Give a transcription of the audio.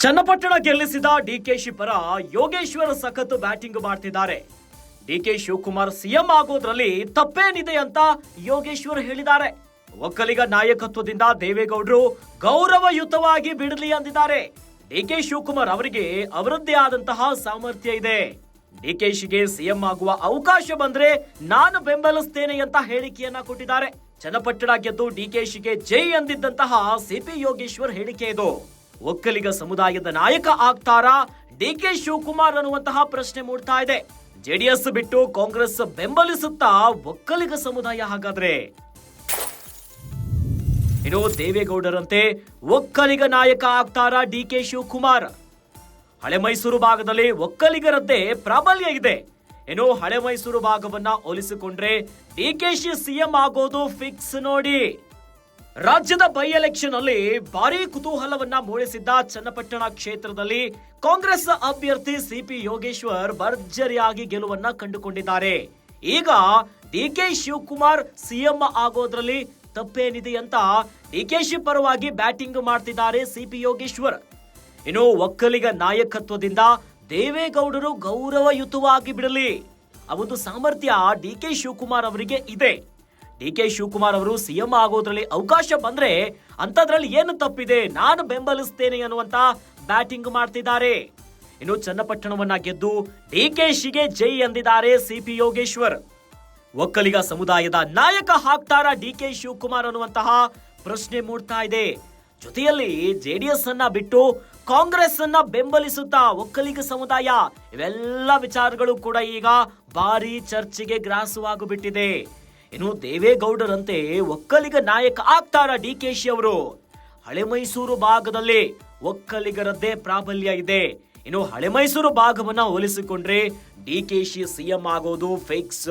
ಚನ್ನಪಟ್ಟಣ ಗೆಲ್ಲಿಸಿದ ಡಿಕೆಶಿ ಪರ ಯೋಗೇಶ್ವರ್ ಸಖತ್ ಬ್ಯಾಟಿಂಗ್ ಮಾಡ್ತಿದ್ದಾರೆ. ಡಿಕೆ ಶಿವಕುಮಾರ್ ಸಿಎಂ ಆಗೋದ್ರಲ್ಲಿ ತಪ್ಪೇನಿದೆ ಅಂತ ಯೋಗೇಶ್ವರ್ ಹೇಳಿದ್ದಾರೆ. ಒಕ್ಕಲಿಗ ನಾಯಕತ್ವದಿಂದ ದೇವೇಗೌಡರು ಗೌರವಯುತವಾಗಿ ಬಿಡಲಿ ಅಂದಿದ್ದಾರೆ. ಡಿಕೆ ಶಿವಕುಮಾರ್ ಅವರಿಗೆ ಅವರದ್ದೇ ಆದಂತಹ ಸಾಮರ್ಥ್ಯ ಇದೆ. ಡಿಕೆಶಿಗೆ ಸಿಎಂ ಆಗುವ ಅವಕಾಶ ಬಂದ್ರೆ ನಾನು ಬೆಂಬಲಿಸ್ತೇನೆ ಅಂತ ಹೇಳಿಕೆಯನ್ನ ಕೊಟ್ಟಿದ್ದಾರೆ. ಚನ್ನಪಟ್ಟಣ ಗೆದ್ದು ಡಿಕೆಶಿಗೆ ಜೈ ಅಂದಿದ್ದಂತಹ ಸಿಪಿ ಯೋಗೇಶ್ವರ್ ಹೇಳಿಕೆ ಇದು. ಒಕ್ಕಲಿಗ ಸಮುದಾಯದ ನಾಯಕ ಆಗ್ತಾರಾ ಡಿಕೆ ಶಿವಕುಮಾರ್ ಅನ್ನುವಂತಹ ಪ್ರಶ್ನೆ ಮೂಡ್ತಾ ಇದೆ. ಜೆಡಿಎಸ್ ಬಿಟ್ಟು ಕಾಂಗ್ರೆಸ್ ಬೆಂಬಲಿಸುತ್ತಾ ಒಕ್ಕಲಿಗ ಸಮುದಾಯ ಹಾಗಾದ್ರೆ? ಇನ್ನು ದೇವೇಗೌಡರಂತೆ ಒಕ್ಕಲಿಗ ನಾಯಕ ಆಗ್ತಾರಾ ಡಿಕೆ ಶಿವಕುಮಾರ್? ಹಳೆ ಮೈಸೂರು ಭಾಗದಲ್ಲಿ ಒಕ್ಕಲಿಗರದ್ದೇ ಪ್ರಾಬಲ್ಯ ಇದೆ. ಇನ್ನು ಹಳೆ ಮೈಸೂರು ಭಾಗವನ್ನ ಹೋಲಿಸಿಕೊಂಡ್ರೆ ಡಿಕೆಶಿ ಸಿಎಂ ಆಗೋದು ಫಿಕ್ಸ್ ನೋಡಿ. ರಾಜ್ಯದ ಬೈ ಎಲೆಕ್ಷನ್ ಅಲ್ಲಿ ಭಾರಿ ಕುತೂಹಲವನ್ನ ಮೂಡಿಸಿದ್ದ ಚನ್ನಪಟ್ಟಣ ಕ್ಷೇತ್ರದಲ್ಲಿ ಕಾಂಗ್ರೆಸ್ ಅಭ್ಯರ್ಥಿ ಸಿಪಿ ಯೋಗೇಶ್ವರ್ ಭರ್ಜರಿಯಾಗಿ ಗೆಲುವನ್ನ ಕಂಡುಕೊಂಡಿದ್ದಾರೆ. ಈಗ ಡಿಕೆ ಶಿವಕುಮಾರ್ ಸಿಎಂ ಆಗೋದ್ರಲ್ಲಿ ತಪ್ಪೇನಿದೆ ಅಂತ ಡಿಕೆಶಿ ಪರವಾಗಿ ಬ್ಯಾಟಿಂಗ್ ಮಾಡ್ತಿದ್ದಾರೆ ಸಿಪಿ ಯೋಗೇಶ್ವರ್. ಇನ್ನು ಒಕ್ಕಲಿಗ ನಾಯಕತ್ವದಿಂದ ದೇವೇಗೌಡರು ಗೌರವಯುತವಾಗಿ ಬಿಡಲಿ ಆ ಒಂದು ಸಾಮರ್ಥ್ಯ ಡಿಕೆ ಶಿವಕುಮಾರ್ ಅವರಿಗೆ ಇದೆ. ಡಿಕೆ ಶಿವಕುಮಾರ್ ಅವರು ಸಿಎಂ ಆಗೋದ್ರಲ್ಲಿ ಅವಕಾಶ ಬಂದ್ರೆ ಅಂತದ್ರಲ್ಲಿ ಏನು ತಪ್ಪಿದೆ, ನಾನು ಬೆಂಬಲಿಸ್ತೇನೆ ಅನ್ನುವಂತ ಬ್ಯಾಟಿಂಗ್ ಮಾಡ್ತಿದ್ದಾರೆ. ಇನ್ನು ಚನ್ನಪಟ್ಟಣವನ್ನ ಗೆದ್ದು ಡಿಕೆಶಿಗೆ ಜೈ ಎಂದಿದ್ದಾರೆ ಸಿಪಿ ಯೋಗೇಶ್ವರ್. ಒಕ್ಕಲಿಗ ಸಮುದಾಯದ ನಾಯಕ ಆಗ್ತಾರಾ ಡಿಕೆ ಶಿವಕುಮಾರ್ ಅನ್ನುವಂತಹ ಪ್ರಶ್ನೆ ಮೂಡ್ತಾ ಇದೆ. ಜೊತೆಯಲ್ಲಿ ಜೆಡಿಎಸ್ ಅನ್ನ ಬಿಟ್ಟು ಕಾಂಗ್ರೆಸ್ ಅನ್ನ ಬೆಂಬಲಿಸುತ್ತಾ ಒಕ್ಕಲಿಗ ಸಮುದಾಯ, ಇವೆಲ್ಲ ವಿಚಾರಗಳು ಕೂಡ ಈಗ ಭಾರಿ ಚರ್ಚೆಗೆ ಗ್ರಾಸವಾಗಿಬಿಟ್ಟಿದೆ. ಇನ್ನು ದೇವೇಗೌಡರಂತೆ ಒಕ್ಕಲಿಗ ನಾಯಕ ಆಗ್ತಾರಾ ಡಿಕೆಶಿ ಅವರು? ಹಳೆ ಮೈಸೂರು ಭಾಗದಲ್ಲಿ ಒಕ್ಕಲಿಗರದ್ದೇ ಪ್ರಾಬಲ್ಯ ಇದೆ. ಇನ್ನು ಹಳೆ ಮೈಸೂರು ಭಾಗವನ್ನ ಹೋಲಿಸಿಕೊಂಡ್ರೆ ಡಿಕೆಶಿ ಸಿಎಂ ಆಗೋದು ಫಿಕ್ಸ್.